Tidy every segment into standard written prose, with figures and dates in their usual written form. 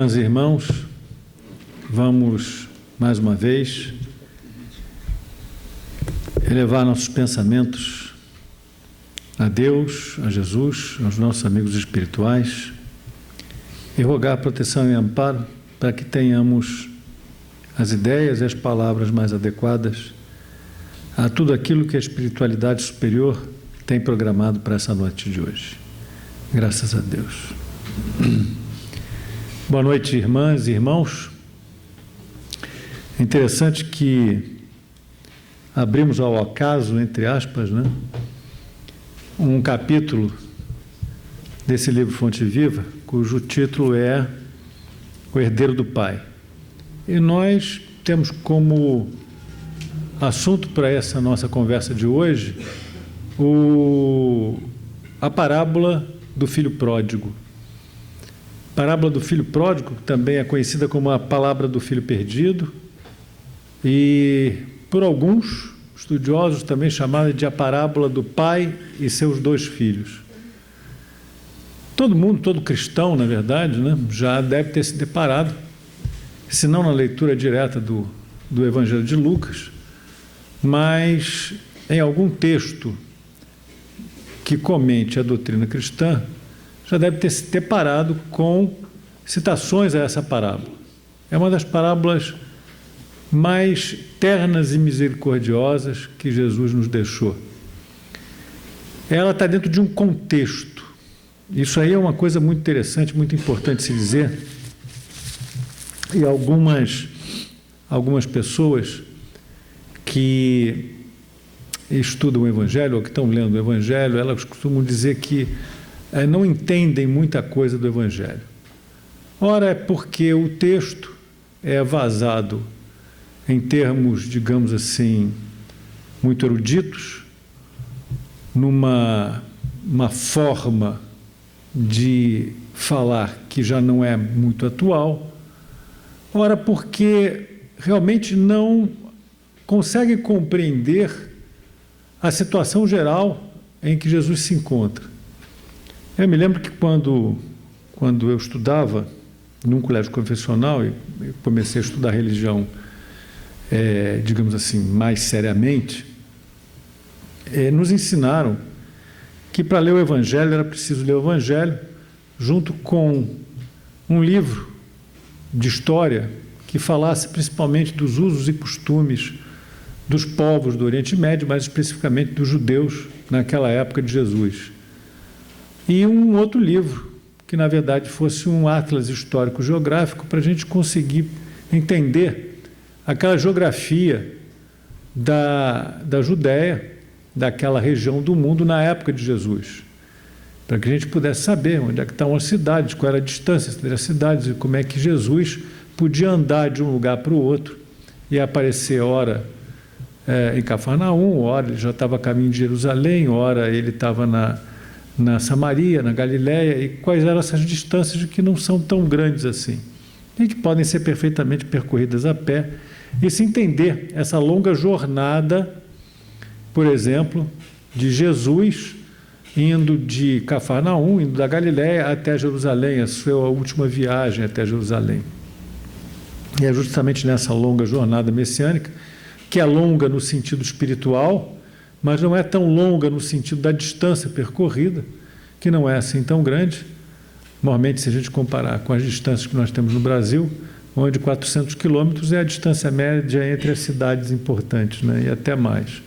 Meus irmãos, vamos mais uma vez elevar nossos pensamentos a Deus, a Jesus, aos nossos amigos espirituais e rogar proteção e amparo para que tenhamos as ideias e as palavras mais adequadas a tudo aquilo que a espiritualidade superior tem programado para essa noite de hoje. Graças a Deus. Boa noite, irmãs e irmãos. É interessante que abrimos ao acaso, entre aspas, um capítulo desse livro Fonte Viva, cujo título é O Herdeiro do Pai. E nós temos como assunto para essa nossa conversa de hoje a parábola do filho pródigo. A parábola do filho pródigo também é conhecida como a palavra do filho perdido e, por alguns estudiosos, também chamada de a parábola do pai e seus dois filhos. Todo mundo, todo cristão, na verdade, já deve ter se deparado, se não na leitura direta do Evangelho de Lucas, mas em algum texto que comente a doutrina cristã, já deve ter se deparado com citações a essa parábola. É uma das parábolas mais ternas e misericordiosas que Jesus nos deixou. Ela está dentro de um contexto. Isso aí é uma coisa muito interessante, muito importante se dizer. E algumas pessoas que estudam o Evangelho, ou que estão lendo o Evangelho, elas costumam dizer que não entendem muita coisa do Evangelho. Ora, é porque o texto é vazado em termos, digamos assim, muito eruditos, numa forma de falar que já não é muito atual. Ora, porque realmente não conseguem compreender a situação geral em que Jesus se encontra. Eu me lembro que quando eu estudava num colégio confessional e comecei a estudar religião, digamos assim, mais seriamente, nos ensinaram que para ler o Evangelho era preciso ler o Evangelho junto com um livro de história que falasse principalmente dos usos e costumes dos povos do Oriente Médio, mais especificamente dos judeus naquela época de Jesus. E um outro livro, que na verdade fosse um atlas histórico-geográfico, para a gente conseguir entender aquela geografia da Judéia, daquela região do mundo na época de Jesus, para que a gente pudesse saber onde é que estavam as cidades, qual era a distância entre as cidades e como é que Jesus podia andar de um lugar para o outro e aparecer, ora em Cafarnaum, ora ele já estava a caminho de Jerusalém, ora ele estava na Samaria, na Galiléia, e quais eram essas distâncias que não são tão grandes assim, e que podem ser perfeitamente percorridas a pé, e se entender essa longa jornada, por exemplo, de Jesus indo de Cafarnaum, indo da Galiléia até Jerusalém, a sua última viagem até Jerusalém. E é justamente nessa longa jornada messiânica, que é longa no sentido espiritual, mas não é tão longa no sentido da distância percorrida, que não é assim tão grande. Normalmente, se a gente comparar com as distâncias que nós temos no Brasil, onde 400 quilômetros é a distância média entre as cidades importantes, e até mais.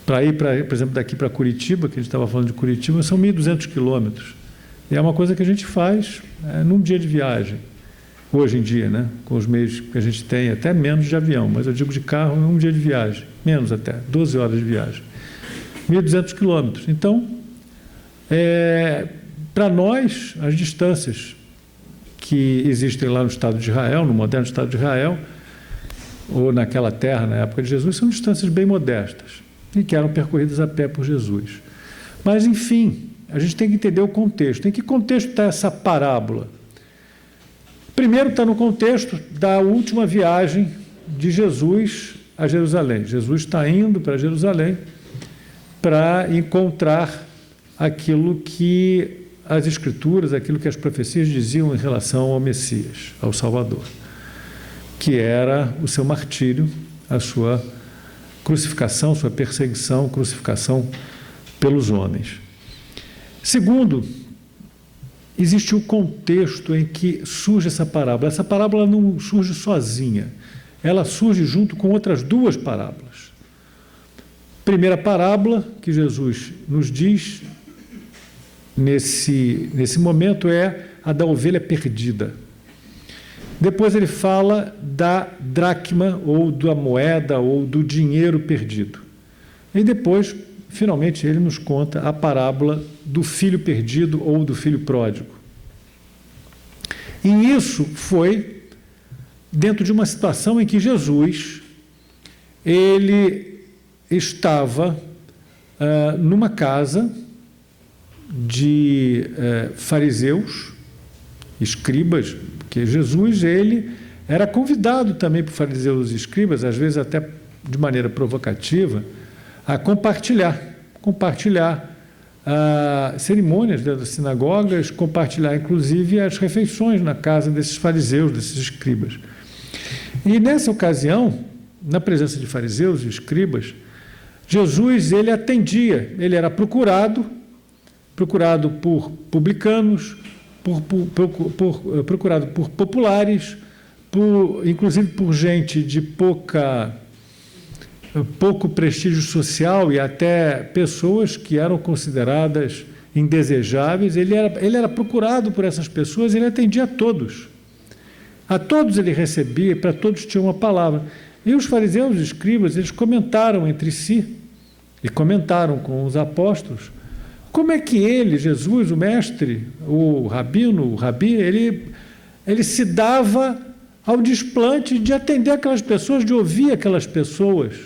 Para ir, por exemplo, daqui para Curitiba, que a gente estava falando de Curitiba, são 1.200 quilômetros. E é uma coisa que a gente faz num dia de viagem. Hoje em dia, com os meios que a gente tem, até menos de avião, mas eu digo de carro, um dia de viagem, menos até, 12 horas de viagem. 1.200 quilômetros. Então, para nós, as distâncias que existem lá no Estado de Israel, no moderno Estado de Israel, ou naquela terra, na época de Jesus, são distâncias bem modestas e que eram percorridas a pé por Jesus. Mas, enfim, a gente tem que entender o contexto. Em que contexto está essa parábola? Primeiro está no contexto da última viagem de Jesus a Jerusalém. Jesus está indo para Jerusalém para encontrar aquilo que as Escrituras, aquilo que as profecias diziam em relação ao Messias, ao Salvador, que era o seu martírio, a sua crucificação, sua perseguição, crucificação pelos homens. Segundo, existe o contexto em que surge essa parábola. Essa parábola não surge sozinha, ela surge junto com outras duas parábolas. Primeira parábola que Jesus nos diz nesse momento é a da ovelha perdida. Depois ele fala da dracma, ou da moeda, ou do dinheiro perdido. E depois, finalmente, ele nos conta a parábola do filho perdido ou do filho pródigo. E isso foi dentro de uma situação em que Jesus, ele estava numa casa de fariseus, escribas, porque Jesus, ele era convidado também por fariseus e escribas, às vezes até de maneira provocativa, a compartilhar cerimônias dentro das sinagogas, compartilhar inclusive as refeições na casa desses fariseus, desses escribas. E nessa ocasião, na presença de fariseus e escribas, Jesus, ele atendia, ele era procurado por publicanos, procurado por populares, inclusive por gente de pouco prestígio social e até pessoas que eram consideradas indesejáveis. Ele era procurado por essas pessoas e ele atendia a todos. A todos ele recebia e para todos tinha uma palavra. E os fariseus e escribas, eles comentaram entre si e comentaram com os apóstolos como é que ele, Jesus, o mestre, o rabino, o rabi, ele se dava ao desplante de atender aquelas pessoas, de ouvir aquelas pessoas.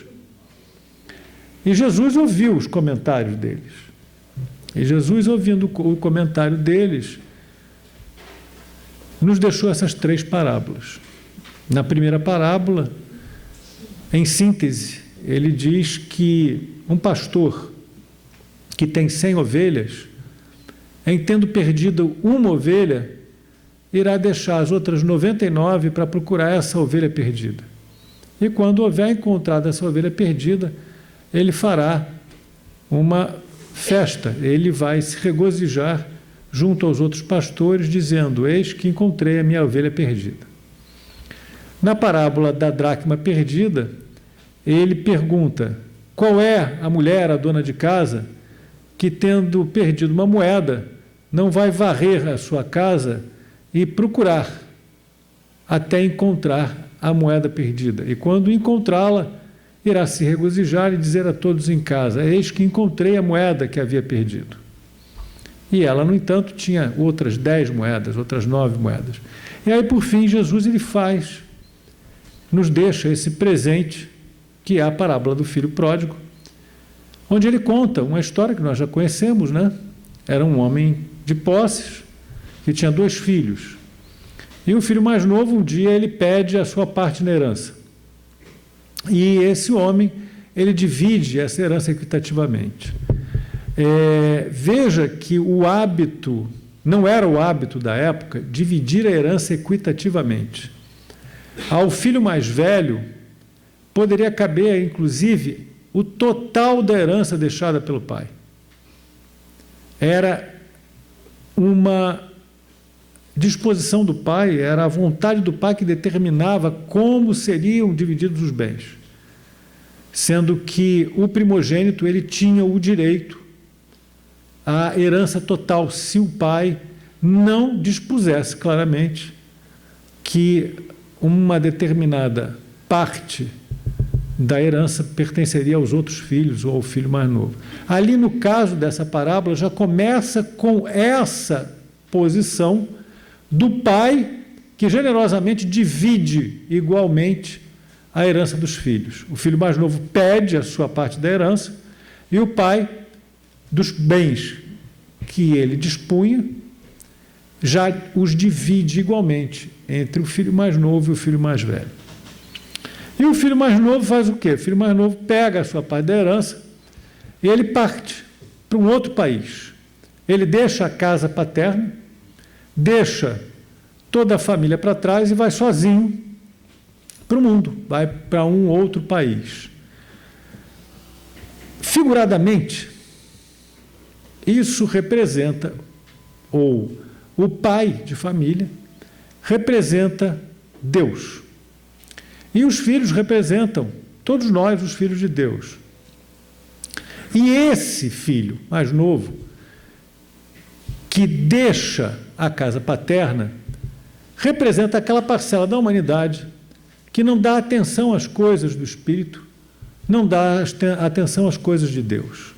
E Jesus ouviu os comentários deles. E Jesus, ouvindo o comentário deles, nos deixou essas três parábolas. Na primeira parábola, em síntese, ele diz que um pastor que tem 100 ovelhas, em tendo perdido uma ovelha, irá deixar as outras 99 para procurar essa ovelha perdida. E quando houver encontrado essa ovelha perdida, ele fará uma festa, ele vai se regozijar junto aos outros pastores, dizendo: eis que encontrei a minha ovelha perdida. Na parábola da dracma perdida, ele pergunta: qual é a mulher, a dona de casa, que, tendo perdido uma moeda, não vai varrer a sua casa e procurar até encontrar a moeda perdida? E quando encontrá-la, irá se regozijar e dizer a todos em casa: eis que encontrei a moeda que havia perdido. E ela, no entanto, tinha outras 10 moedas, outras 9 moedas. E aí, por fim, Jesus nos deixa esse presente, que é a parábola do filho pródigo, onde ele conta uma história que nós já conhecemos, né? Era um homem de posses, que tinha 2 filhos. E o filho mais novo, um dia, ele pede a sua parte na herança. E esse homem, ele divide essa herança equitativamente. Veja que o hábito, não era o hábito da época, dividir a herança equitativamente. Ao filho mais velho, poderia caber, inclusive, o total da herança deixada pelo pai. Era uma disposição do pai, era a vontade do pai que determinava como seriam divididos os bens, sendo que o primogênito, ele tinha o direito à herança total, se o pai não dispusesse claramente que uma determinada parte da herança pertenceria aos outros filhos ou ao filho mais novo. Ali, no caso dessa parábola, já começa com essa posição do pai, que generosamente divide igualmente a herança dos filhos. O filho mais novo pede a sua parte da herança e o pai, dos bens que ele dispunha, já os divide igualmente entre o filho mais novo e o filho mais velho. E o filho mais novo faz o quê? O filho mais novo pega a sua parte da herança e ele parte para um outro país. Ele deixa a casa paterna, deixa toda a família para trás e vai sozinho para o mundo, vai para um outro país. Figuradamente, isso representa, ou o pai de família representa Deus. E os filhos representam, todos nós, os filhos de Deus. E esse filho mais novo, que deixa a casa paterna, representa aquela parcela da humanidade que não dá atenção às coisas do Espírito, não dá atenção às coisas de Deus.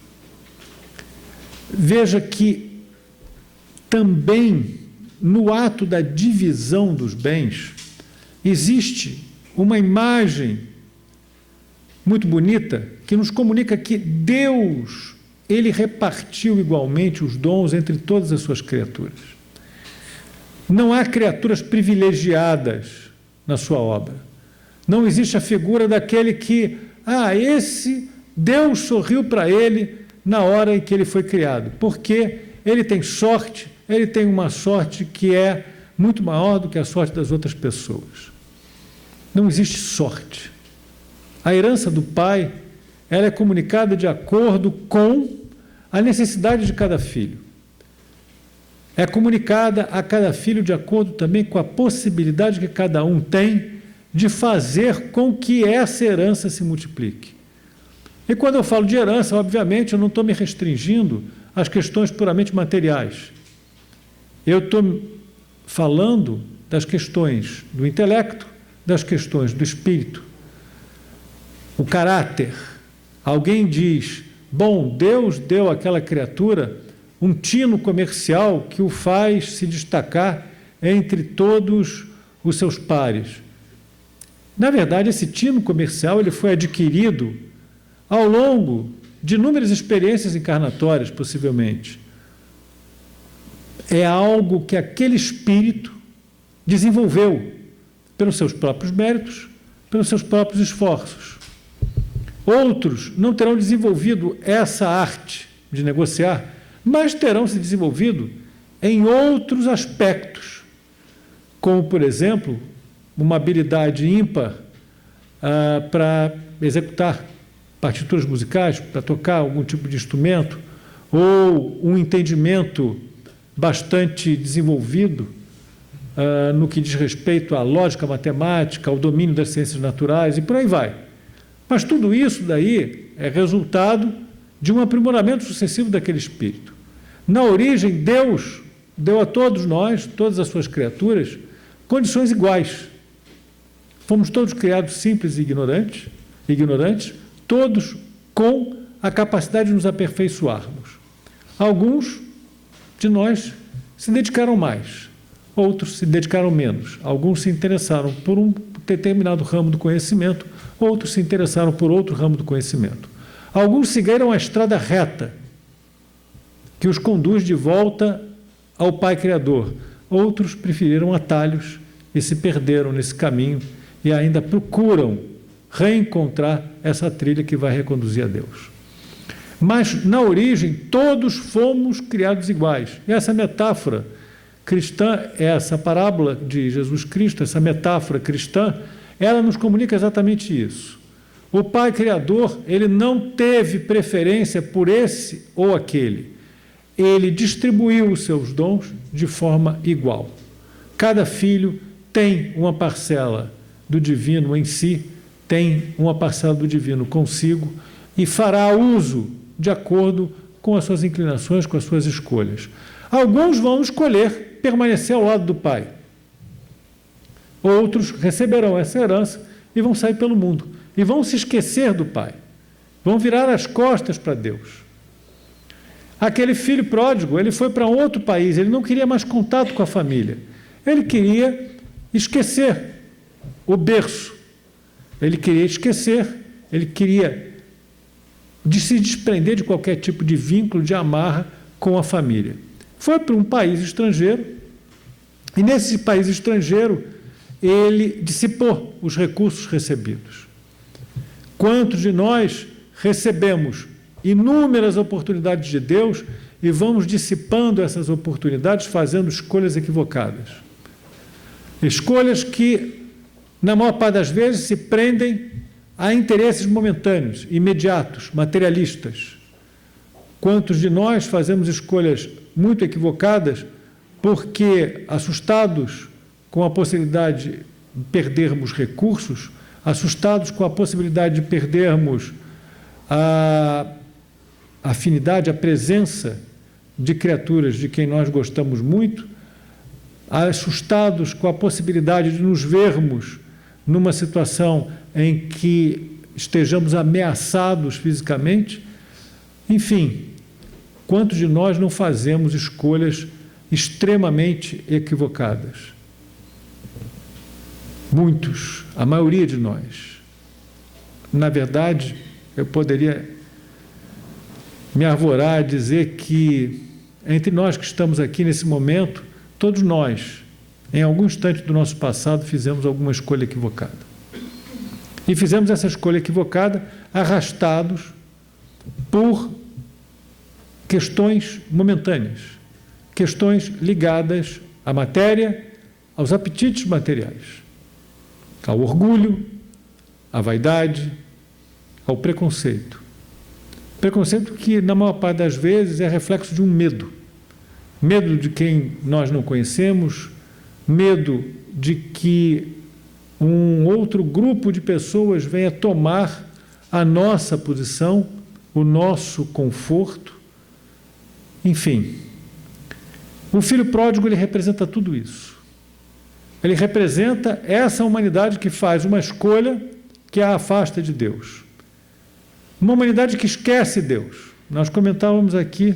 Veja que também no ato da divisão dos bens existe uma imagem muito bonita que nos comunica que Deus, ele repartiu igualmente os dons entre todas as suas criaturas. Não há criaturas privilegiadas na sua obra. Não existe a figura daquele que, esse Deus sorriu para ele na hora em que ele foi criado, porque ele tem sorte, ele tem uma sorte que é muito maior do que a sorte das outras pessoas. Não existe sorte. A herança do pai, ela é comunicada de acordo com a necessidade de cada filho. É comunicada a cada filho de acordo também com a possibilidade que cada um tem de fazer com que essa herança se multiplique. E quando eu falo de herança, obviamente, eu não estou me restringindo às questões puramente materiais. Eu estou falando das questões do intelecto, das questões do espírito, o caráter. Alguém diz, bom, Deus deu àquela criatura um tino comercial que o faz se destacar entre todos os seus pares. Na verdade, esse tino comercial ele foi adquirido ao longo de inúmeras experiências encarnatórias, possivelmente. É algo que aquele espírito desenvolveu pelos seus próprios méritos, pelos seus próprios esforços. Outros não terão desenvolvido essa arte de negociar, mas terão se desenvolvido em outros aspectos, como, por exemplo, uma habilidade ímpar para executar partituras musicais, para tocar algum tipo de instrumento, ou um entendimento bastante desenvolvido no que diz respeito à lógica matemática, ao domínio das ciências naturais e por aí vai. Mas tudo isso daí é resultado de um aprimoramento sucessivo daquele espírito. Na origem, Deus deu a todos nós, todas as suas criaturas, condições iguais. Fomos todos criados simples e ignorantes, todos com a capacidade de nos aperfeiçoarmos. Alguns de nós se dedicaram mais, outros se dedicaram menos. Alguns se interessaram por um determinado ramo do conhecimento, outros se interessaram por outro ramo do conhecimento. Alguns seguiram a estrada reta, que os conduz de volta ao Pai Criador. Outros preferiram atalhos e se perderam nesse caminho e ainda procuram reencontrar essa trilha que vai reconduzir a Deus. Mas, na origem, todos fomos criados iguais. E essa metáfora cristã, essa parábola de Jesus Cristo, essa metáfora cristã, ela nos comunica exatamente isso. O Pai Criador, ele não teve preferência por esse ou aquele. Ele distribuiu os seus dons de forma igual. Cada filho tem uma parcela do divino em si, tem uma parcela do divino consigo e fará uso de acordo com as suas inclinações, com as suas escolhas. Alguns vão escolher permanecer ao lado do Pai. Outros receberão essa herança e vão sair pelo mundo. E vão se esquecer do Pai. Vão virar as costas para Deus. Aquele filho pródigo, ele foi para outro país, ele não queria mais contato com a família. Ele queria esquecer o berço. Ele queria esquecer, ele queria se desprender de qualquer tipo de vínculo, de amarra com a família. Foi para um país estrangeiro, e nesse país estrangeiro, ele dissipou os recursos recebidos. Quantos de nós recebemos inúmeras oportunidades de Deus e vamos dissipando essas oportunidades fazendo escolhas equivocadas. Escolhas que, na maior parte das vezes, se prendem a interesses momentâneos, imediatos, materialistas. Quantos de nós fazemos escolhas muito equivocadas porque, assustados com a possibilidade de perdermos recursos, assustados com a possibilidade de perdermos a afinidade, a presença de criaturas de quem nós gostamos muito, assustados com a possibilidade de nos vermos numa situação em que estejamos ameaçados fisicamente. Enfim, quantos de nós não fazemos escolhas extremamente equivocadas? Muitos, a maioria de nós. Na verdade, eu poderia me arvorar a dizer que, entre nós que estamos aqui nesse momento, todos nós, em algum instante do nosso passado, fizemos alguma escolha equivocada. E fizemos essa escolha equivocada arrastados por questões momentâneas, questões ligadas à matéria, aos apetites materiais, ao orgulho, à vaidade, ao preconceito. Preconceito que, na maior parte das vezes, é reflexo de um medo. Medo de quem nós não conhecemos, medo de que um outro grupo de pessoas venha tomar a nossa posição, o nosso conforto. Enfim, o filho pródigo, ele representa tudo isso. Ele representa essa humanidade que faz uma escolha que a afasta de Deus. Uma humanidade que esquece Deus. Nós comentávamos aqui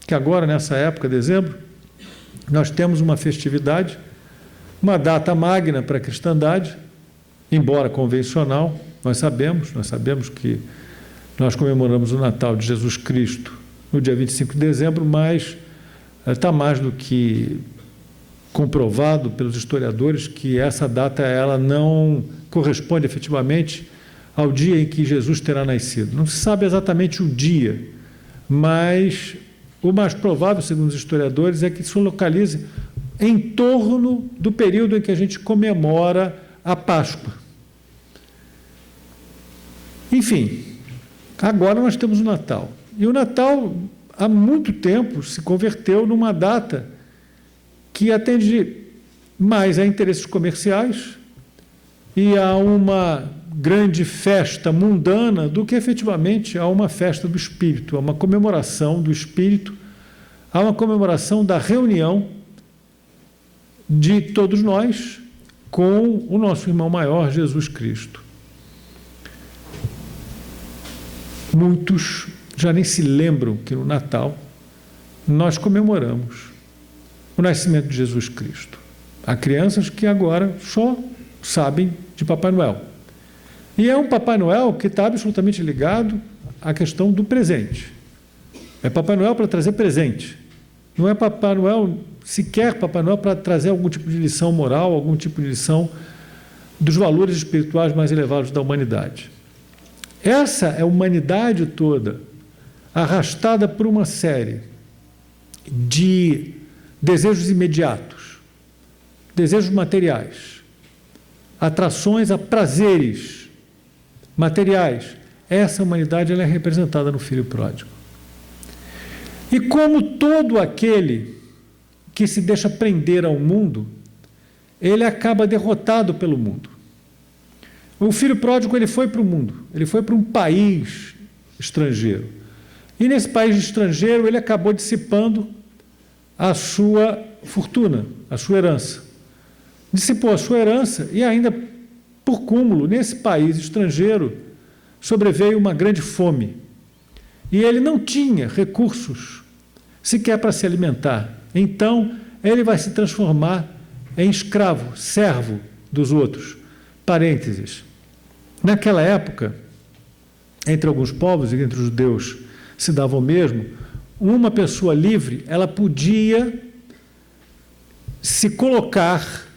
que agora, nessa época, dezembro, nós temos uma festividade, uma data magna para a cristandade, embora convencional. Nós sabemos que nós comemoramos o Natal de Jesus Cristo no dia 25 de dezembro, mas está mais do que comprovado pelos historiadores que essa data ela não corresponde efetivamente ao dia em que Jesus terá nascido. Não se sabe exatamente o dia, mas o mais provável, segundo os historiadores, é que se localize em torno do período em que a gente comemora a Páscoa. Enfim, agora nós temos o Natal. E o Natal, há muito tempo, se converteu numa data que atende mais a interesses comerciais e a uma grande festa mundana do que efetivamente a uma festa do Espírito, a uma comemoração do Espírito, a uma comemoração da reunião de todos nós com o nosso irmão maior, Jesus Cristo. Muitos já nem se lembram que no Natal nós comemoramos o nascimento de Jesus Cristo. Há crianças que agora só sabem de Papai Noel. E é um Papai Noel que está absolutamente ligado à questão do presente. É Papai Noel para trazer presente. Não é Papai Noel, sequer Papai Noel para trazer algum tipo de lição moral, algum tipo de lição dos valores espirituais mais elevados da humanidade. Essa é a humanidade toda, arrastada por uma série de desejos imediatos, desejos materiais, atrações a prazeres materiais. Essa humanidade ela é representada no Filho Pródigo. E como todo aquele que se deixa prender ao mundo, ele acaba derrotado pelo mundo. O Filho Pródigo ele foi para o mundo, ele foi para um país estrangeiro. E nesse país estrangeiro ele acabou dissipando a sua fortuna, a sua herança. Dissipou a sua herança e ainda, por cúmulo, nesse país estrangeiro, sobreveio uma grande fome. E ele não tinha recursos sequer para se alimentar. Então, ele vai se transformar em escravo, servo dos outros. Parênteses. Naquela época, entre alguns povos e entre os judeus se dava o mesmo, uma pessoa livre, ela podia se colocar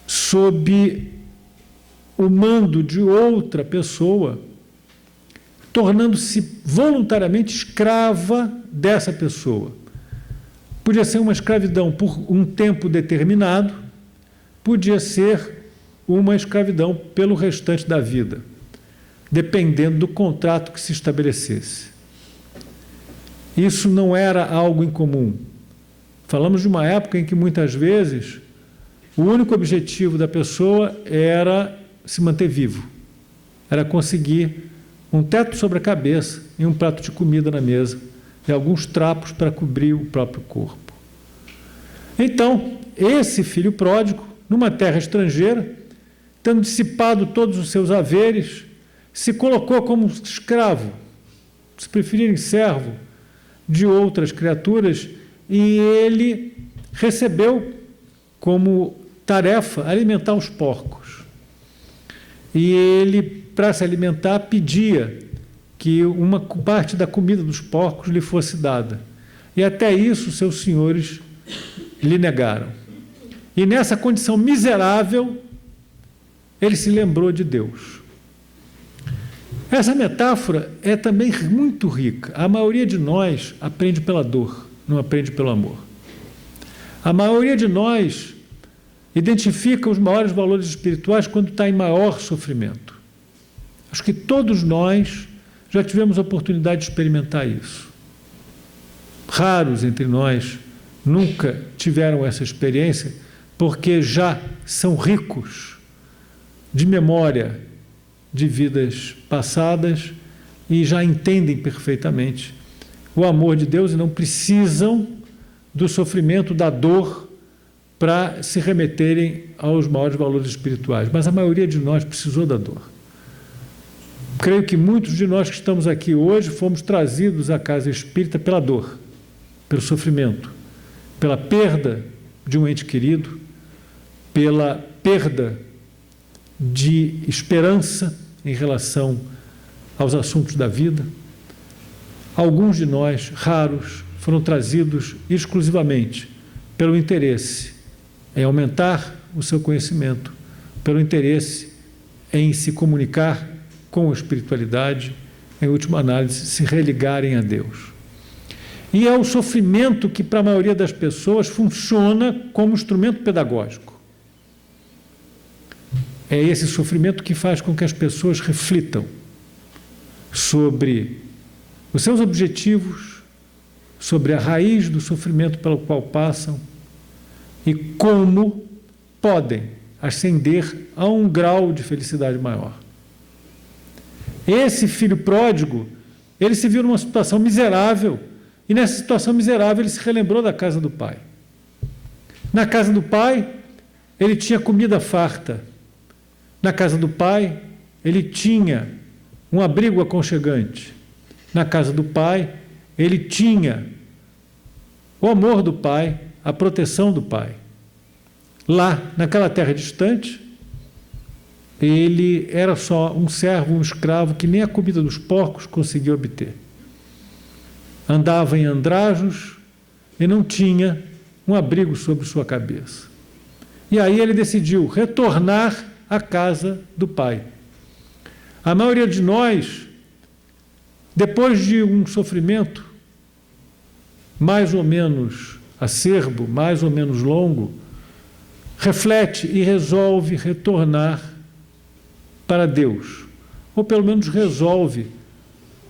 sob o mando de outra pessoa, tornando-se voluntariamente escrava dessa pessoa. Podia ser uma escravidão por um tempo determinado, podia ser uma escravidão pelo restante da vida, dependendo do contrato que se estabelecesse. Isso não era algo incomum. Falamos de uma época em que, muitas vezes, o único objetivo da pessoa era se manter vivo, era conseguir um teto sobre a cabeça e um prato de comida na mesa e alguns trapos para cobrir o próprio corpo. Então, esse filho pródigo, numa terra estrangeira, tendo dissipado todos os seus haveres, se colocou como escravo, se preferirem servo, de outras criaturas, e ele recebeu como tarefa alimentar os porcos. E ele, para se alimentar, pedia que uma parte da comida dos porcos lhe fosse dada. E até isso seus senhores lhe negaram. E nessa condição miserável, ele se lembrou de Deus. Essa metáfora é também muito rica. A maioria de nós aprende pela dor, não aprende pelo amor. A maioria de nós identifica os maiores valores espirituais quando está em maior sofrimento. Acho que todos nós já tivemos a oportunidade de experimentar isso. Raros entre nós nunca tiveram essa experiência, porque já são ricos de memória de vidas passadas e já entendem perfeitamente o amor de Deus e não precisam do sofrimento, da dor, para se remeterem aos maiores valores espirituais. Mas a maioria de nós precisou da dor. Creio que muitos de nós que estamos aqui hoje fomos trazidos à casa espírita pela dor, pelo sofrimento, pela perda de um ente querido, pela perda de esperança em relação aos assuntos da vida. Alguns de nós, raros, foram trazidos exclusivamente pelo interesse em aumentar o seu conhecimento, pelo interesse em se comunicar com a espiritualidade, em última análise, se religarem a Deus. E é o sofrimento que, para a maioria das pessoas, funciona como instrumento pedagógico. É esse sofrimento que faz com que as pessoas reflitam sobre os seus objetivos, sobre a raiz do sofrimento pelo qual passam e como podem ascender a um grau de felicidade maior. Esse filho pródigo, ele se viu numa situação miserável, e nessa situação miserável ele se relembrou da casa do pai. Na casa do pai, ele tinha comida farta. Na casa do pai, ele tinha um abrigo aconchegante. Na casa do pai, ele tinha o amor do pai, a proteção do pai. Lá, naquela terra distante, ele era só um servo, um escravo, que nem a comida dos porcos conseguia obter. Andava em andrajos e não tinha um abrigo sobre sua cabeça. E aí ele decidiu retornar à casa do pai. A maioria de nós, depois de um sofrimento mais ou menos acerbo, mais ou menos longo, reflete e resolve retornar para Deus, ou pelo menos resolve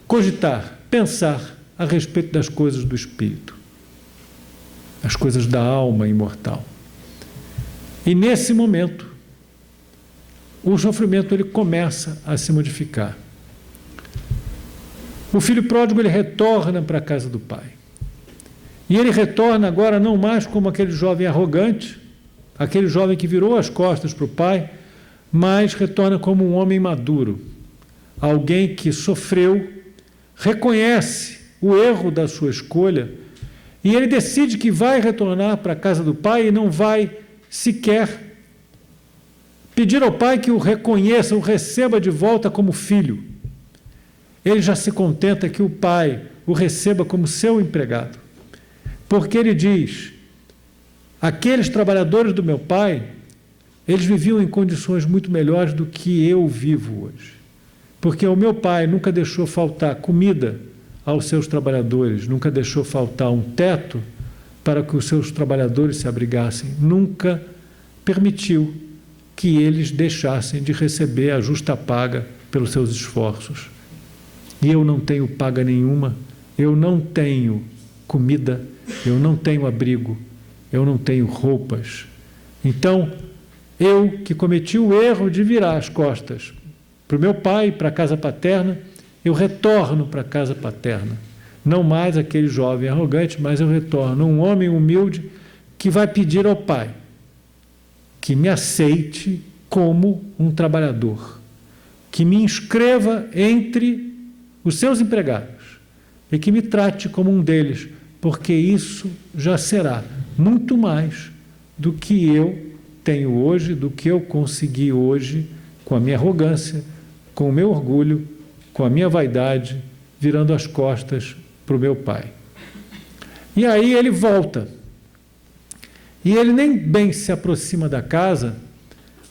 cogitar, pensar a respeito das coisas do espírito, as coisas da alma imortal. E nesse momento, o sofrimento ele começa a se modificar. O filho pródigo ele retorna para a casa do pai. E ele retorna agora não mais como aquele jovem arrogante, aquele jovem que virou as costas para o pai, mas retorna como um homem maduro, alguém que sofreu, reconhece o erro da sua escolha e ele decide que vai retornar para a casa do pai e não vai sequer pedir ao pai que o reconheça, o receba de volta como filho. Ele já se contenta que o pai o receba como seu empregado, porque ele diz: aqueles trabalhadores do meu pai, eles viviam em condições muito melhores do que eu vivo hoje, porque o meu pai nunca deixou faltar comida aos seus trabalhadores, nunca deixou faltar um teto para que os seus trabalhadores se abrigassem, nunca permitiu que eles deixassem de receber a justa paga pelos seus esforços. E eu não tenho paga nenhuma, eu não tenho comida, eu não tenho abrigo, eu não tenho roupas. Então, eu que cometi o erro de virar as costas para o meu pai, para a casa paterna, eu retorno para a casa paterna. Não mais aquele jovem arrogante, mas eu retorno um homem humilde que vai pedir ao pai que me aceite como um trabalhador, que me inscreva entre os seus empregados e que me trate como um deles, porque isso já será muito mais do que eu tenho hoje, do que eu consegui hoje com a minha arrogância, com o meu orgulho, com a minha vaidade, virando as costas para o meu pai. E aí ele volta. E ele nem bem se aproxima da casa,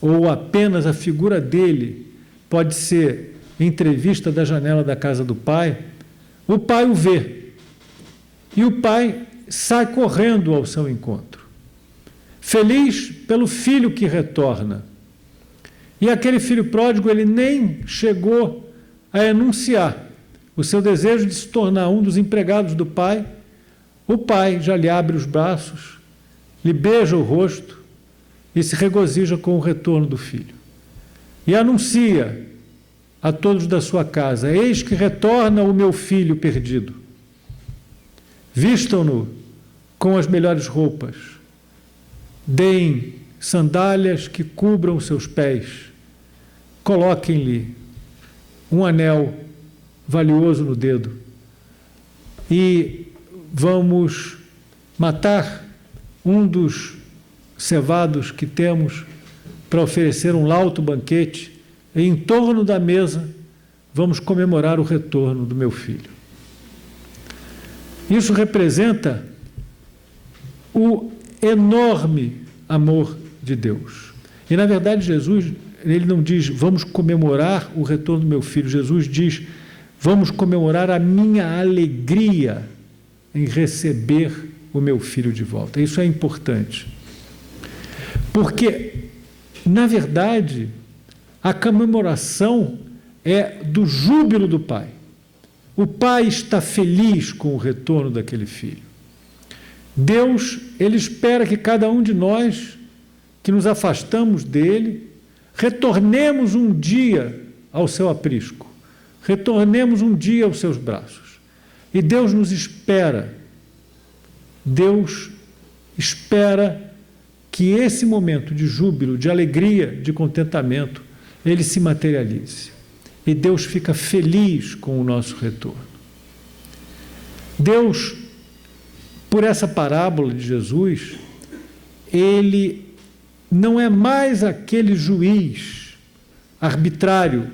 ou apenas a figura dele pode ser entrevista da janela da casa do pai. O pai o vê. E o pai sai correndo ao seu encontro, feliz pelo filho que retorna. E aquele filho pródigo, ele nem chegou a enunciar o seu desejo de se tornar um dos empregados do pai. O pai já lhe abre os braços, lhe beija o rosto e se regozija com o retorno do filho. E anuncia a todos da sua casa: eis que retorna o meu filho perdido. Vistam-no com as melhores roupas, deem sandálias que cubram seus pés, coloquem-lhe um anel valioso no dedo e vamos matar um dos cevados que temos para oferecer um lauto banquete e em torno da mesa vamos comemorar o retorno do meu filho. Isso representa o enorme amor de Deus. E, na verdade, Jesus, ele não diz, vamos comemorar o retorno do meu filho. Jesus diz, vamos comemorar a minha alegria em receber o meu filho de volta. Isso é importante. Porque, na verdade, a comemoração é do júbilo do pai. O pai está feliz com o retorno daquele filho. Deus, ele espera que cada um de nós, que nos afastamos dele, retornemos um dia ao seu aprisco, retornemos um dia aos seus braços. E Deus nos espera. Deus espera que esse momento de júbilo, de alegria, de contentamento, ele se materialize. E Deus fica feliz com o nosso retorno. Deus, por essa parábola de Jesus, ele não é mais aquele juiz arbitrário,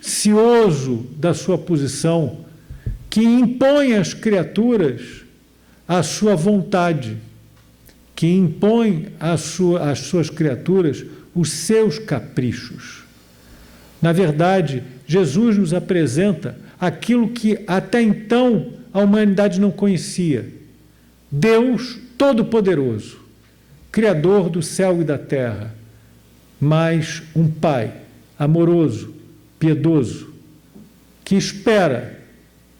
cioso da sua posição, que impõe às criaturas a sua vontade, que impõe às suas criaturas os seus caprichos. Na verdade, Jesus nos apresenta aquilo que até então a humanidade não conhecia. Deus Todo-Poderoso, Criador do céu e da terra, mas um Pai amoroso, piedoso, que espera,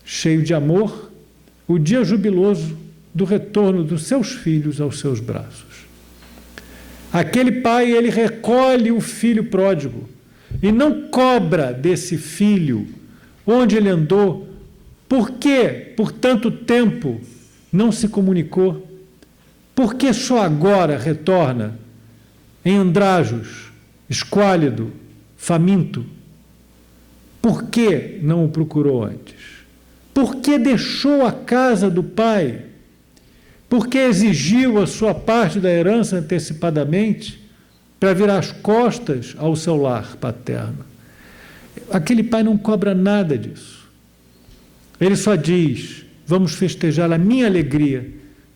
cheio de amor, o dia jubiloso do retorno dos seus filhos aos seus braços. Aquele pai, ele recolhe o filho pródigo e não cobra desse filho onde ele andou, por que por tanto tempo não se comunicou, por que só agora retorna em andrajos, esquálido, faminto, por que não o procurou antes? Por que deixou a casa do pai? Por que exigiu a sua parte da herança antecipadamente para virar as costas ao seu lar paterno? Aquele pai não cobra nada disso. Ele só diz, vamos festejar a minha alegria,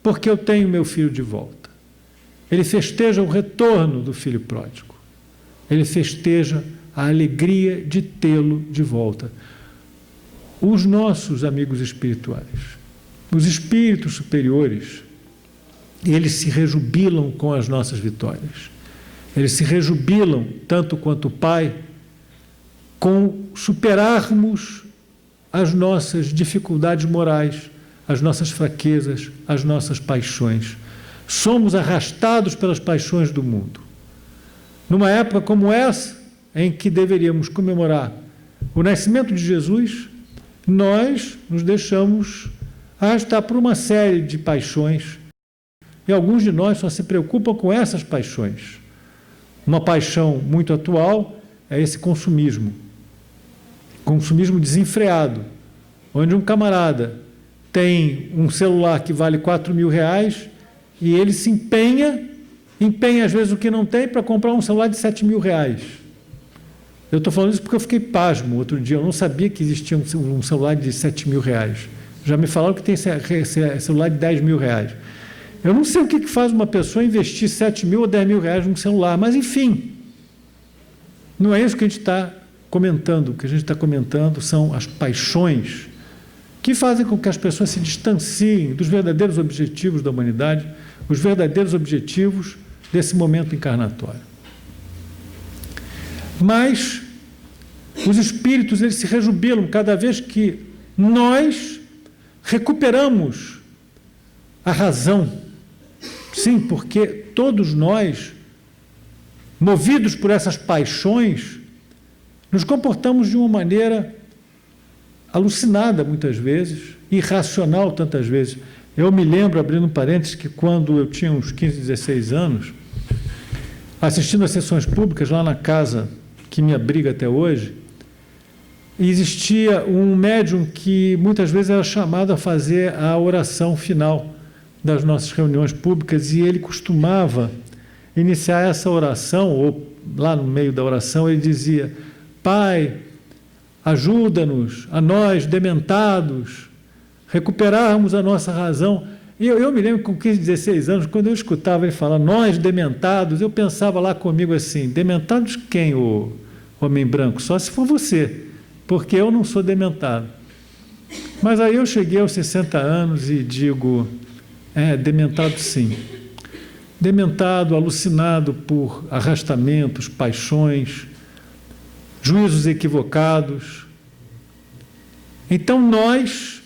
porque eu tenho meu filho de volta. Ele festeja o retorno do filho pródigo. Ele festeja a alegria de tê-lo de volta. os nossos amigos espirituais, os espíritos superiores, eles se rejubilam com as nossas vitórias. Eles se rejubilam, tanto quanto o Pai, com superarmos as nossas dificuldades morais, as nossas fraquezas, as nossas paixões. Somos arrastados pelas paixões do mundo. Numa época como essa, em que deveríamos comemorar o nascimento de Jesus, nós nos deixamos arrastar por uma série de paixões, e alguns de nós só se preocupam com essas paixões. Uma paixão muito atual é esse consumismo desenfreado, onde um camarada tem um celular que vale R$4.000 e ele se empenha às vezes o que não tem para comprar um celular de R$7.000. Eu estou falando isso porque eu fiquei pasmo outro dia, eu não sabia que existia um celular de R$7.000. Já me falaram que tem celular de R$10.000. Eu não sei o que faz uma pessoa investir R$7.000 ou R$10.000 num celular, mas enfim, não é isso que a gente está comentando. O que a gente está comentando são as paixões que fazem com que as pessoas se distanciem dos verdadeiros objetivos da humanidade, os verdadeiros objetivos desse momento encarnatório. Mas os espíritos, eles se rejubilam cada vez que nós recuperamos a razão. Sim, porque todos nós, movidos por essas paixões, nos comportamos de uma maneira alucinada muitas vezes, irracional tantas vezes. Eu me lembro, abrindo um parênteses, que quando eu tinha uns 15, 16 anos, assistindo às sessões públicas lá na casa que me abriga até hoje, existia um médium que muitas vezes era chamado a fazer a oração final das nossas reuniões públicas, e ele costumava iniciar essa oração, ou lá no meio da oração ele dizia: Pai, ajuda-nos, a nós, dementados, recuperarmos a nossa razão. E eu me lembro com 15, 16 anos, quando eu escutava ele falar, nós, dementados, eu pensava lá comigo assim, dementados quem, o homem branco? Só se for você, porque eu não sou dementado. Mas aí eu cheguei aos 60 anos e digo, dementado sim. Dementado, alucinado por arrastamentos, paixões, juízos equivocados. Então nós,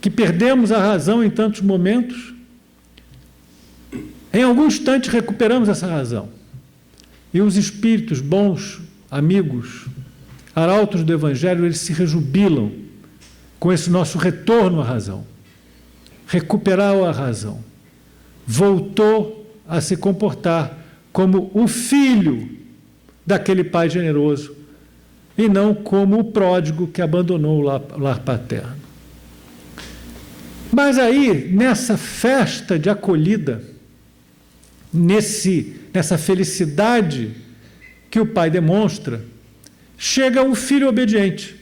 que perdemos a razão em tantos momentos, em algum instante recuperamos essa razão. E os espíritos bons, amigos, arautos do Evangelho, eles se rejubilam com esse nosso retorno à razão. Recuperar a razão. Voltou a se comportar como o filho daquele pai generoso e não como o pródigo que abandonou o lar paterno. Mas aí, nessa festa de acolhida, nessa felicidade que o pai demonstra, chega o filho obediente,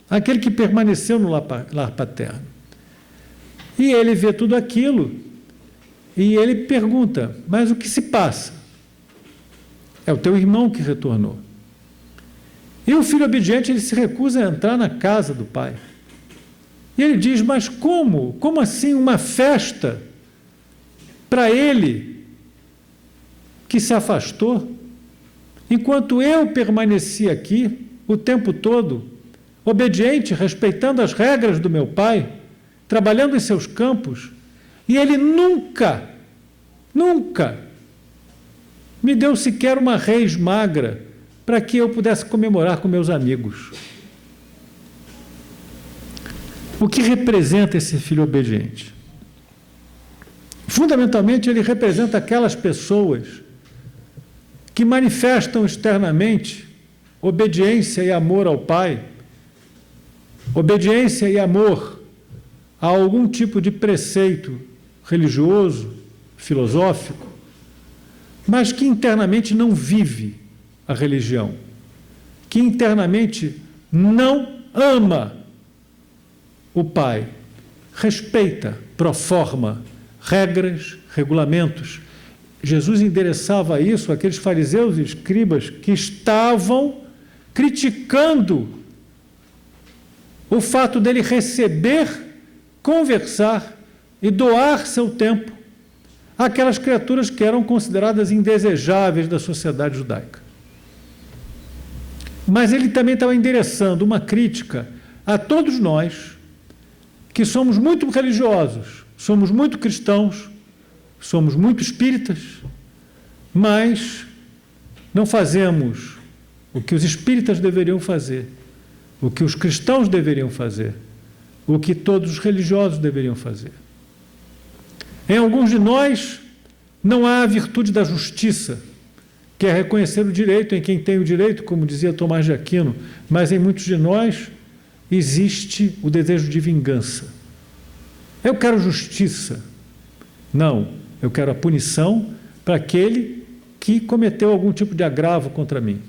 aquele que permaneceu no lar paterno. E ele vê tudo aquilo e ele pergunta, mas o que se passa? É o teu irmão que retornou. E o filho obediente, ele se recusa a entrar na casa do pai. E ele diz, mas como? Como assim uma festa para ele que se afastou? Enquanto eu permaneci aqui o tempo todo, obediente, respeitando as regras do meu pai, trabalhando em seus campos, e ele nunca me deu sequer uma reis magra para que eu pudesse comemorar com meus amigos. O que representa esse filho obediente? Fundamentalmente, ele representa aquelas pessoas que manifestam externamente obediência e amor ao Pai, obediência e amor a algum tipo de preceito religioso, filosófico, mas que internamente não vive a religião, que internamente não ama o Pai, respeita, pro forma, regras, regulamentos. Jesus endereçava isso àqueles fariseus e escribas que estavam criticando o fato dele receber, conversar e doar seu tempo àquelas criaturas que eram consideradas indesejáveis da sociedade judaica. Mas ele também estava endereçando uma crítica a todos nós que somos muito religiosos, somos muito cristãos, somos muito espíritas, mas não fazemos o que os espíritas deveriam fazer, o que os cristãos deveriam fazer, o que todos os religiosos deveriam fazer. Em alguns de nós não há a virtude da justiça, que é reconhecer o direito em quem tem o direito, como dizia Tomás de Aquino, mas em muitos de nós existe o desejo de vingança. Eu quero justiça. Não, eu quero a punição para aquele que cometeu algum tipo de agravo contra mim.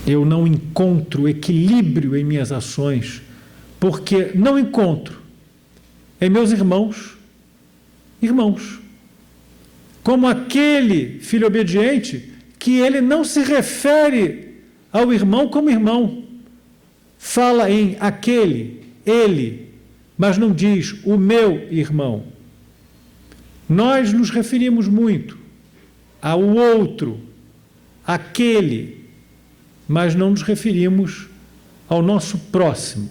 Eu não encontro equilíbrio em minhas ações, porque não encontro em meus irmãos, como aquele filho obediente que ele não se refere ao irmão como irmão, fala em aquele, ele, mas não diz o meu irmão. Nós nos referimos muito ao outro, aquele, mas não nos referimos ao nosso próximo,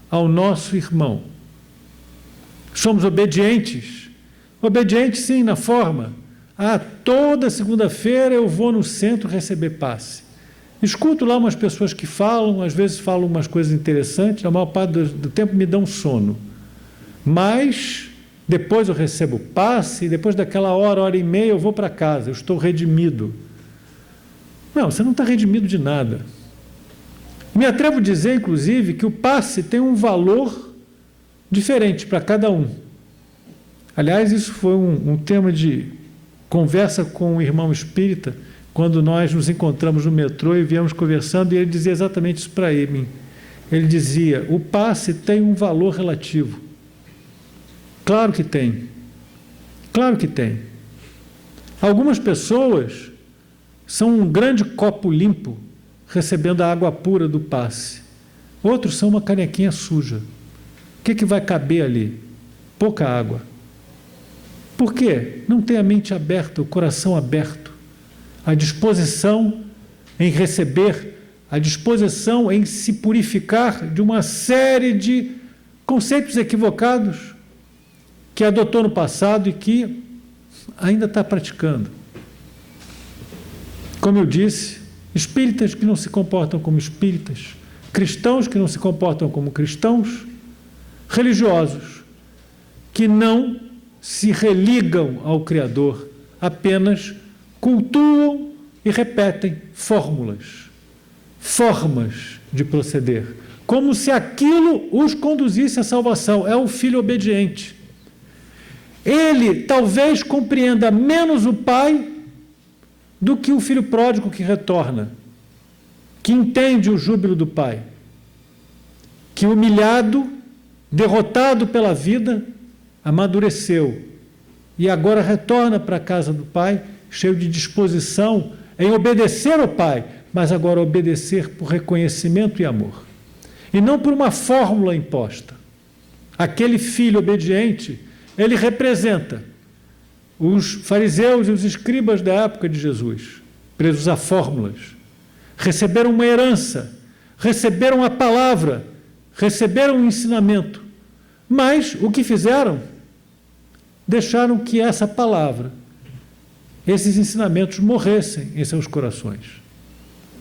ao nosso irmão. Somos obedientes, obedientes sim na forma. Toda segunda-feira eu vou no centro receber passe. Escuto lá umas pessoas que falam, às vezes falam umas coisas interessantes, a maior parte do tempo me dão sono. Mas depois eu recebo passe, e depois daquela hora e meia eu vou para casa, eu estou redimido. Não, você não está redimido de nada. Me atrevo a dizer, inclusive, que o passe tem um valor diferente para cada um. Aliás, isso foi um tema de conversa com um irmão espírita, quando nós nos encontramos no metrô e viemos conversando, e ele dizia exatamente isso para mim. Ele dizia, o passe tem um valor relativo. Claro que tem. Claro que tem. Algumas pessoas são um grande copo limpo, recebendo a água pura do passe. Outros são uma canequinha suja. O que vai caber ali? Pouca água. Por quê? Não tem a mente aberta, o coração aberto, a disposição em receber, a disposição em se purificar de uma série de conceitos equivocados que adotou no passado e que ainda está praticando. Como eu disse, espíritas que não se comportam como espíritas, cristãos que não se comportam como cristãos, religiosos que não se religam ao Criador, apenas cultuam e repetem fórmulas, formas de proceder, como se aquilo os conduzisse à salvação. É o filho obediente. Ele talvez compreenda menos o pai do que o filho pródigo que retorna, que entende o júbilo do pai, que humilhado, derrotado pela vida, amadureceu e agora retorna para a casa do pai, cheio de disposição em obedecer ao pai, mas agora obedecer por reconhecimento e amor, e não por uma fórmula imposta. Aquele filho obediente, ele representa os fariseus e os escribas da época de Jesus, presos a fórmulas, receberam uma herança, receberam a palavra, receberam um ensinamento, mas o que fizeram? Deixaram que essa palavra, esses ensinamentos morressem em seus corações.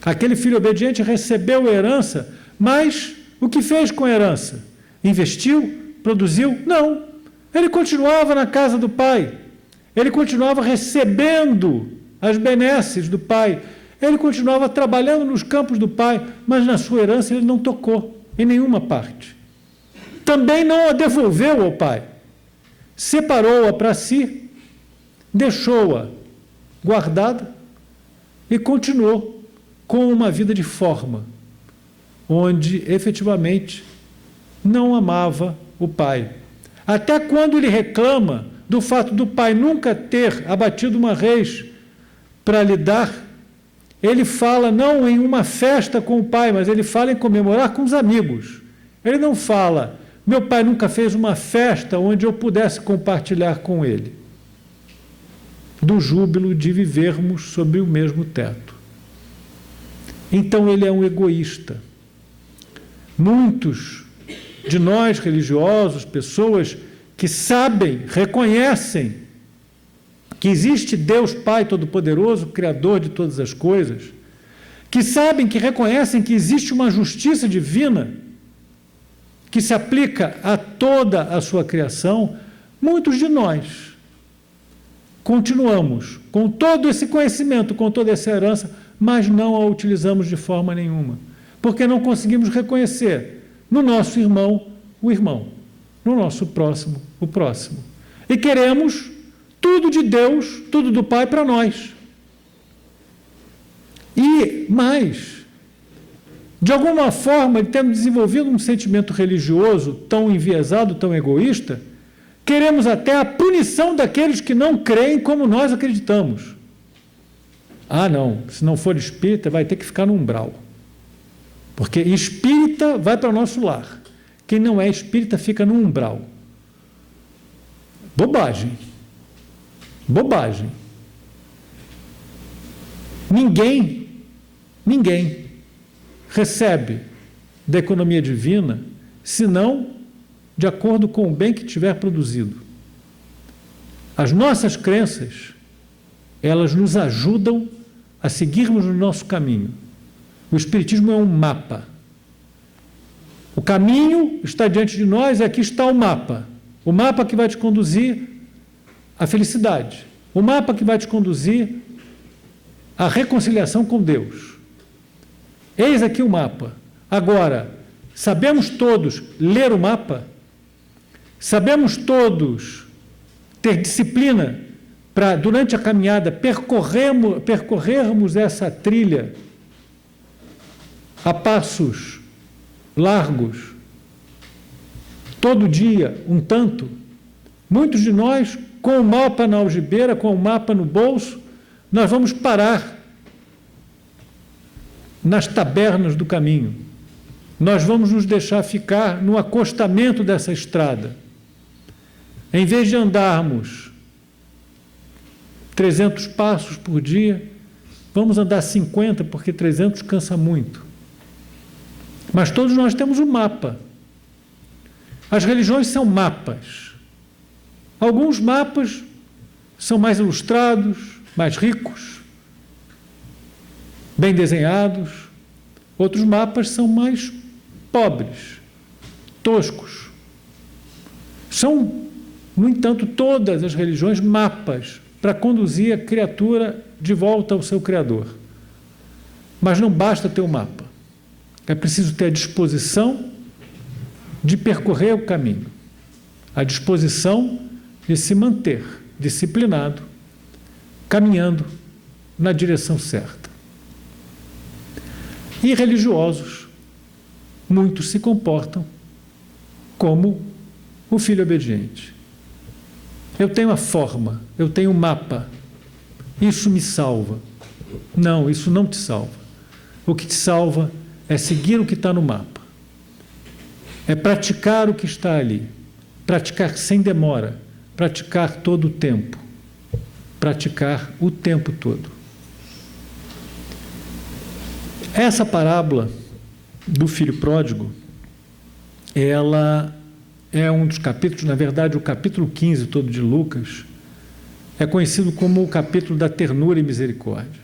Aquele filho obediente recebeu a herança, mas o que fez com a herança? Investiu? Produziu? Não. Ele continuava na casa do pai. Ele continuava recebendo as benesses do pai. Ele continuava trabalhando nos campos do pai, mas na sua herança ele não tocou em nenhuma parte. Também não a devolveu ao pai. Separou-a para si, deixou-a guardada e continuou com uma vida de forma, onde efetivamente não amava o pai. Até quando ele reclama do fato do pai nunca ter abatido uma res para lhe dar, Ele fala não em uma festa com o pai, mas ele fala em comemorar com os amigos. Ele não fala, meu pai nunca fez uma festa onde eu pudesse compartilhar com ele do júbilo de vivermos sob o mesmo teto. Então ele é um egoísta. Muitos de nós religiosos, pessoas que sabem, reconhecem que existe Deus Pai Todo-Poderoso, Criador de todas as coisas, que sabem, que reconhecem que existe uma justiça divina que se aplica a toda a sua criação, muitos de nós continuamos com todo esse conhecimento, com toda essa herança, mas não a utilizamos de forma nenhuma, porque não conseguimos reconhecer no nosso irmão o irmão, no nosso próximo o próximo. E queremos tudo de Deus, tudo do Pai para nós. E mais, de alguma forma, tendo desenvolvido um sentimento religioso tão enviesado, tão egoísta, queremos até a punição daqueles que não creem como nós acreditamos. Ah, não, se não for espírita, vai ter que ficar no umbral. Porque espírita vai para o nosso lar. Quem não é espírita fica no umbral. Bobagem. Bobagem. Ninguém recebe da economia divina, senão de acordo com o bem que tiver produzido. As nossas crenças, elas nos ajudam a seguirmos no nosso caminho. O Espiritismo é um mapa. O caminho está diante de nós e aqui está o mapa. O mapa que vai te conduzir à felicidade. O mapa que vai te conduzir à reconciliação com Deus. Eis aqui o mapa. Agora, sabemos todos ler o mapa? Sabemos todos ter disciplina para, durante a caminhada, percorrermos essa trilha a passos largos, todo dia, um tanto? Muitos de nós, com o mapa na algibeira, com o mapa no bolso, nós vamos parar nas tabernas do caminho. Nós vamos nos deixar ficar no acostamento dessa estrada. Em vez de andarmos 300 passos por dia, vamos andar 50, porque 300 cansa muito. Mas todos nós temos um mapa. As religiões são mapas. Alguns mapas são mais ilustrados, mais ricos, bem desenhados. Outros mapas são mais pobres, toscos. São, no entanto, todas as religiões mapas para conduzir a criatura de volta ao seu Criador. Mas não basta ter o mapa. É preciso ter a disposição de percorrer o caminho, a disposição de se manter disciplinado, caminhando na direção certa. E religiosos, muitos se comportam como o filho obediente. Eu tenho a forma, eu tenho o mapa, isso me salva. Não, isso não te salva. O que te salva é seguir o que está no mapa. É praticar o que está ali. Praticar sem demora. Praticar todo o tempo. Praticar o tempo todo. Essa parábola do filho pródigo, ela é um dos capítulos, na verdade, o capítulo 15 todo de Lucas, é conhecido como o capítulo da ternura e misericórdia.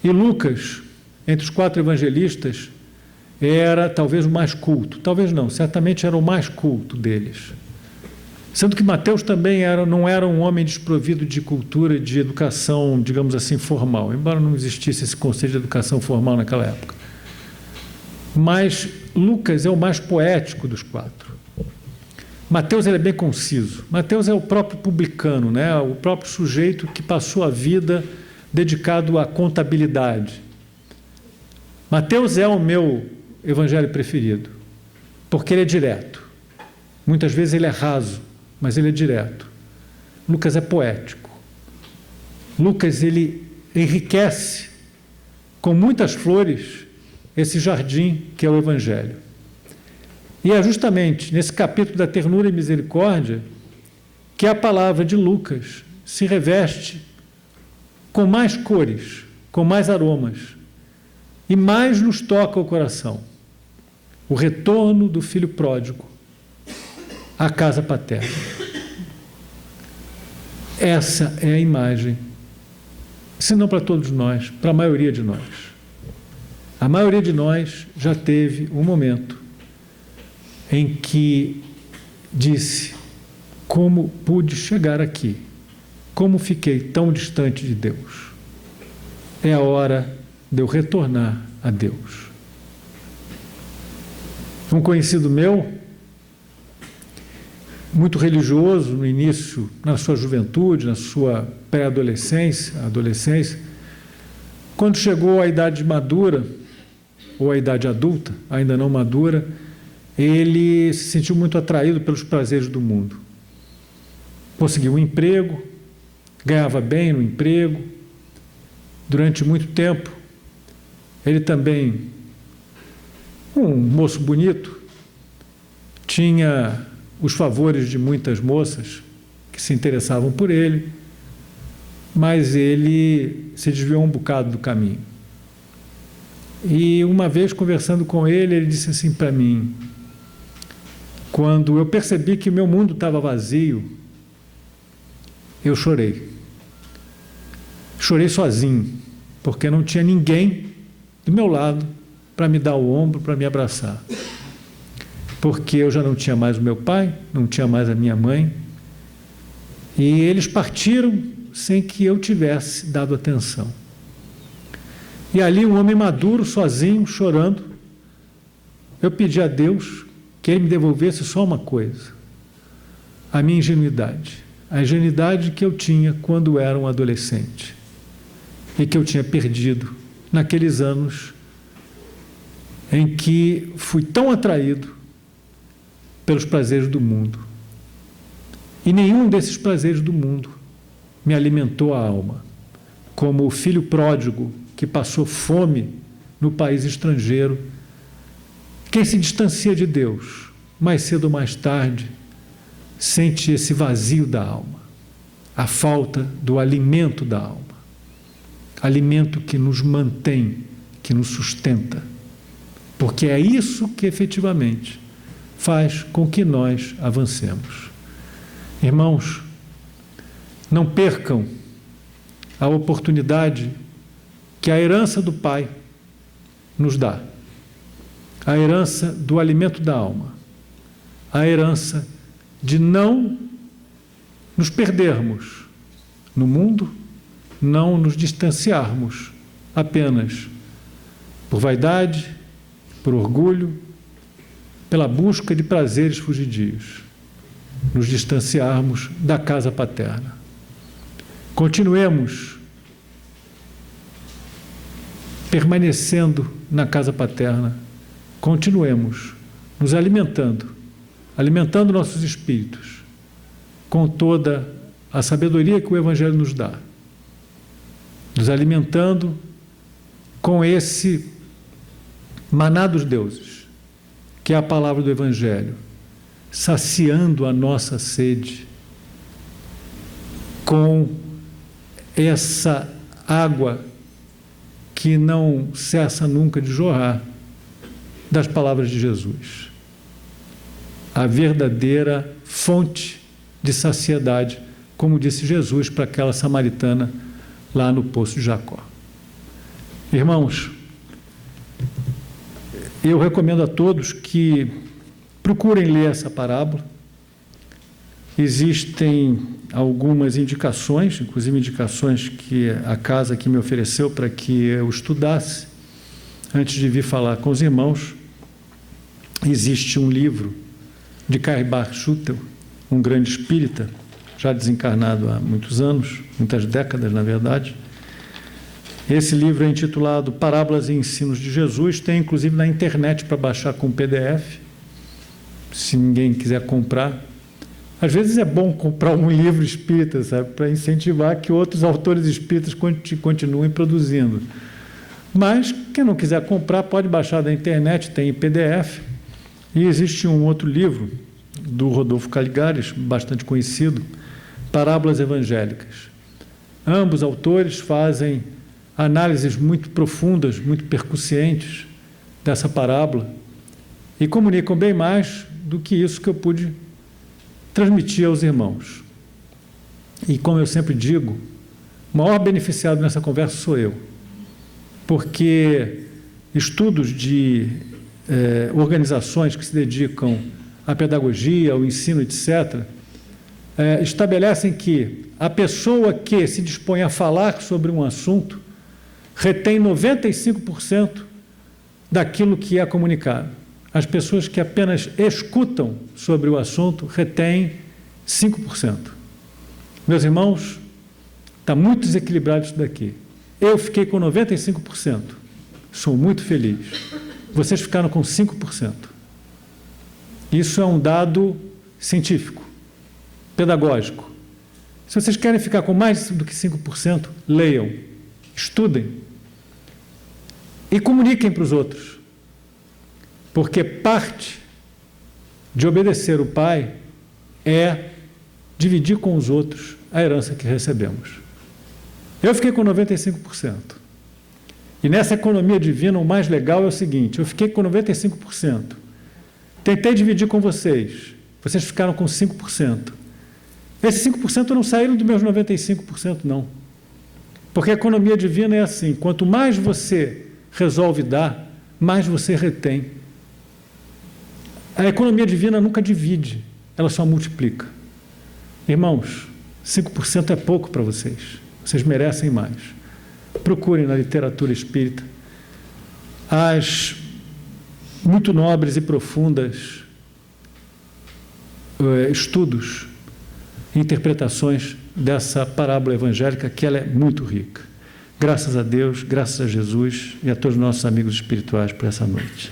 E Lucas, entre os 4 evangelistas, era talvez o mais culto. Talvez não, certamente era o mais culto deles. Sendo que Mateus também não era um homem desprovido de cultura e de educação, digamos assim, formal, embora não existisse esse conceito de educação formal naquela época. Mas Lucas é o mais poético dos 4. Mateus ele é bem conciso. Mateus é o próprio publicano, né? O próprio sujeito que passou a vida dedicado à contabilidade. Mateus é o meu evangelho preferido, porque ele é direto. Muitas vezes ele é raso, mas ele é direto. Lucas é poético. Lucas ele enriquece com muitas flores, esse jardim que é o Evangelho. E é justamente nesse capítulo da ternura e misericórdia que a palavra de Lucas se reveste com mais cores, com mais aromas, e mais nos toca o coração. O retorno do filho pródigo à casa paterna. Essa é a imagem, se não para todos nós, para a maioria de nós. A maioria de nós já teve um momento em que disse: como pude chegar aqui? Como fiquei tão distante de Deus? É a hora de eu retornar a Deus. Um conhecido meu, muito religioso no início, na sua juventude, na sua pré-adolescência, adolescência, quando chegou à idade madura, ou à idade adulta, ainda não madura, ele se sentiu muito atraído pelos prazeres do mundo. Conseguiu um emprego, ganhava bem no emprego, durante muito tempo. Ele também, um moço bonito, tinha os favores de muitas moças que se interessavam por ele, mas ele se desviou um bocado do caminho. E uma vez, conversando com ele, ele disse assim para mim: quando eu percebi que meu mundo estava vazio, eu chorei. Chorei sozinho, porque não tinha ninguém do meu lado para me dar o ombro, para me abraçar. Porque eu já não tinha mais o meu pai, não tinha mais a minha mãe, e eles partiram sem que eu tivesse dado atenção. E ali, um homem maduro, sozinho, chorando, eu pedi a Deus que Ele me devolvesse só uma coisa: a minha ingenuidade. A ingenuidade que eu tinha quando era um adolescente e que eu tinha perdido naqueles anos em que fui tão atraído pelos prazeres do mundo. E nenhum desses prazeres do mundo me alimentou a alma, como o filho pródigo que passou fome no país estrangeiro. Quem se distancia de Deus, mais cedo ou mais tarde, sente esse vazio da alma, a falta do alimento da alma, alimento que nos mantém, que nos sustenta, porque é isso que efetivamente faz com que nós avancemos. Irmãos, não percam a oportunidade que a herança do Pai nos dá, a herança do alimento da alma, a herança de não nos perdermos no mundo, não nos distanciarmos apenas por vaidade, por orgulho, pela busca de prazeres fugidios, nos distanciarmos da casa paterna. Continuemos permanecendo na casa paterna, continuemos nos alimentando nossos espíritos com toda a sabedoria que o Evangelho nos dá, nos alimentando com esse maná dos deuses, que é a palavra do Evangelho, saciando a nossa sede com essa água que não cessa nunca de jorrar das palavras de Jesus. A verdadeira fonte de saciedade, como disse Jesus para aquela samaritana lá no poço de Jacó. Irmãos, eu recomendo a todos que procurem ler essa parábola. Existem algumas indicações, inclusive indicações que a casa aqui me ofereceu para que eu estudasse antes de vir falar com os irmãos. Existe um livro de Karl Schutel, um grande espírita, já desencarnado há muitos anos, muitas décadas, na verdade. Esse livro é intitulado Parábolas e Ensinos de Jesus, tem inclusive na internet para baixar com PDF, se ninguém quiser comprar. Às vezes é bom comprar um livro espírita, sabe, para incentivar que outros autores espíritas continuem produzindo. Mas quem não quiser comprar pode baixar da internet, tem em PDF. E existe um outro livro do Rodolfo Caligares, bastante conhecido, Parábolas Evangélicas. Ambos autores fazem análises muito profundas, muito percussientes dessa parábola e comunicam bem mais do que isso que eu pude transmitir aos irmãos. E como eu sempre digo, o maior beneficiado nessa conversa sou eu, porque estudos de organizações que se dedicam à pedagogia, ao ensino, etc., estabelecem que a pessoa que se dispõe a falar sobre um assunto retém 95% daquilo que é comunicado. As pessoas que apenas escutam sobre o assunto retêm 5%. Meus irmãos, está muito desequilibrado isso daqui. Eu fiquei com 95%. Sou muito feliz. Vocês ficaram com 5%. Isso é um dado científico, pedagógico. Se vocês querem ficar com mais do que 5%, leiam, estudem e comuniquem para os outros. Porque parte de obedecer o Pai é dividir com os outros a herança que recebemos. Eu fiquei com 95%. E nessa economia divina, o mais legal é o seguinte: eu fiquei com 95%. Tentei dividir com vocês. Vocês ficaram com 5%. Esses 5% não saíram dos meus 95%, não. Porque a economia divina é assim: quanto mais você resolve dar, mais você retém. A economia divina nunca divide, ela só multiplica. Irmãos, 5% é pouco para vocês. Vocês merecem mais. Procurem na literatura espírita as muito nobres e profundas estudos e interpretações dessa parábola evangélica, que ela é muito rica. Graças a Deus, graças a Jesus e a todos os nossos amigos espirituais por essa noite.